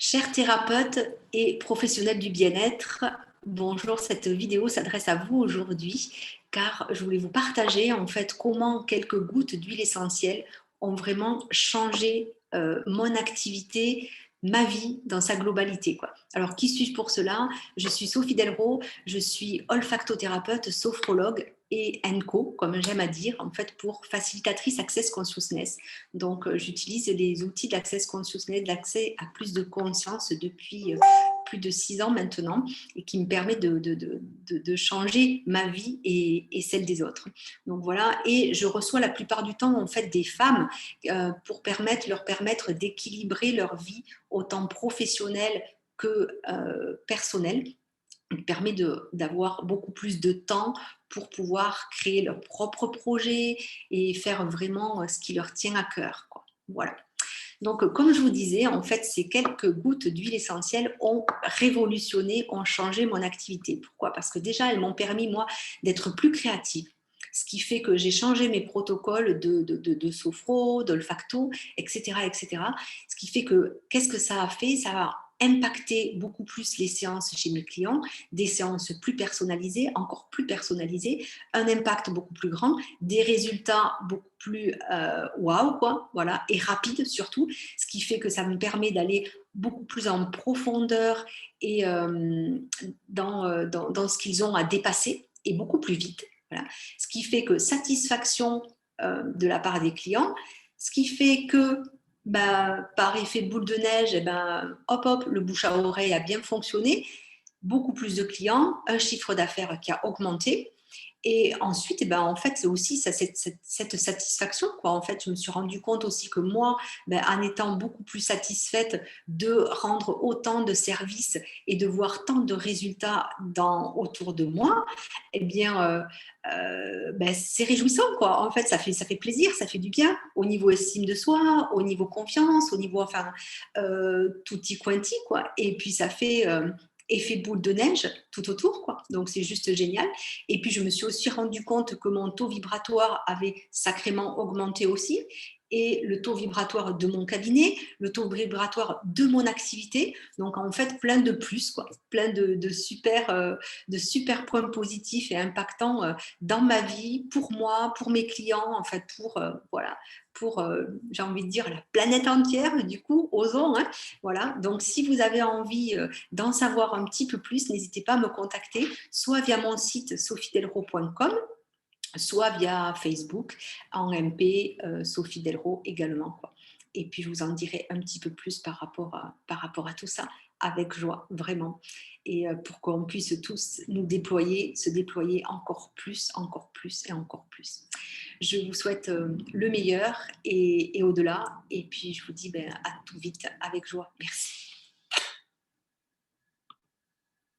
Chers thérapeutes et professionnels du bien-être, bonjour, cette vidéo s'adresse à vous aujourd'hui car je voulais vous partager en fait comment quelques gouttes d'huile essentielle ont vraiment changé mon activité, ma vie dans sa globalité, quoi. Alors, qui suis-je pour cela? Je suis Sophie Delro, je suis olfactothérapeute, sophrologue et NCO, comme j'aime à dire, en fait, pour facilitatrice Access Consciousness. Donc, j'utilise les outils de l'Access Consciousness, de l'accès à plus de conscience depuis plus de 6 ans maintenant et qui me permet de changer ma vie et celle des autres. Donc voilà, et je reçois la plupart du temps en fait des femmes pour leur permettre d'équilibrer leur vie autant professionnelle que personnelle. Ça permet d'avoir beaucoup plus de temps pour pouvoir créer leurs propres projets et faire vraiment ce qui leur tient à cœur, quoi. Voilà. Donc, comme je vous disais, en fait, ces quelques gouttes d'huile essentielle ont révolutionné, ont changé mon activité. Pourquoi? Parce que déjà, elles m'ont permis, moi, d'être plus créative. Ce qui fait que j'ai changé mes protocoles de sophro, d'olfacto, etc., etc. Ce qui fait que, qu'est-ce que ça a fait? Ça a impacté beaucoup plus les séances chez mes clients, des séances plus personnalisées, encore plus personnalisées, un impact beaucoup plus grand, des résultats beaucoup plus waouh, quoi, voilà, et rapides surtout, ce qui fait que ça me permet d'aller beaucoup plus en profondeur et dans ce qu'ils ont à dépasser et beaucoup plus vite. Voilà. Ce qui fait que satisfaction de la part des clients, ce qui fait que bah, par effet boule de neige, hop hop, le bouche à oreille a bien fonctionné, beaucoup plus de clients, un chiffre d'affaires qui a augmenté. Et ensuite, en fait, c'est aussi cette satisfaction, quoi. En fait, je me suis rendu compte aussi que moi, en étant beaucoup plus satisfaite de rendre autant de services et de voir tant de résultats autour de moi, eh bien, c'est réjouissant, quoi. En fait, ça fait plaisir, ça fait du bien au niveau estime de soi, au niveau confiance, au niveau, enfin, tutti quanti, quoi. Et puis, ça fait effet boule de neige tout autour, quoi. Donc, c'est juste génial. Et puis, je me suis aussi rendu compte que mon taux vibratoire avait sacrément augmenté aussi. Et le taux vibratoire de mon cabinet, le taux vibratoire de mon activité. Donc, en fait, plein de plus, quoi. Plein de super points positifs et impactants dans ma vie, pour moi, pour mes clients, en fait, voilà, j'ai envie de dire, la planète entière, du coup, osons, hein. Voilà. Donc, si vous avez envie d'en savoir un petit peu plus, n'hésitez pas à me contacter, soit via mon site sophiedelro.com, soit via Facebook, en MP, Sophie Delro également, quoi. Et puis, je vous en dirai un petit peu plus par rapport à tout ça, avec joie, vraiment. Et pour qu'on puisse tous se déployer encore plus, encore plus et encore plus. Je vous souhaite le meilleur et au-delà. Et puis, je vous dis à tout vite, avec joie. Merci.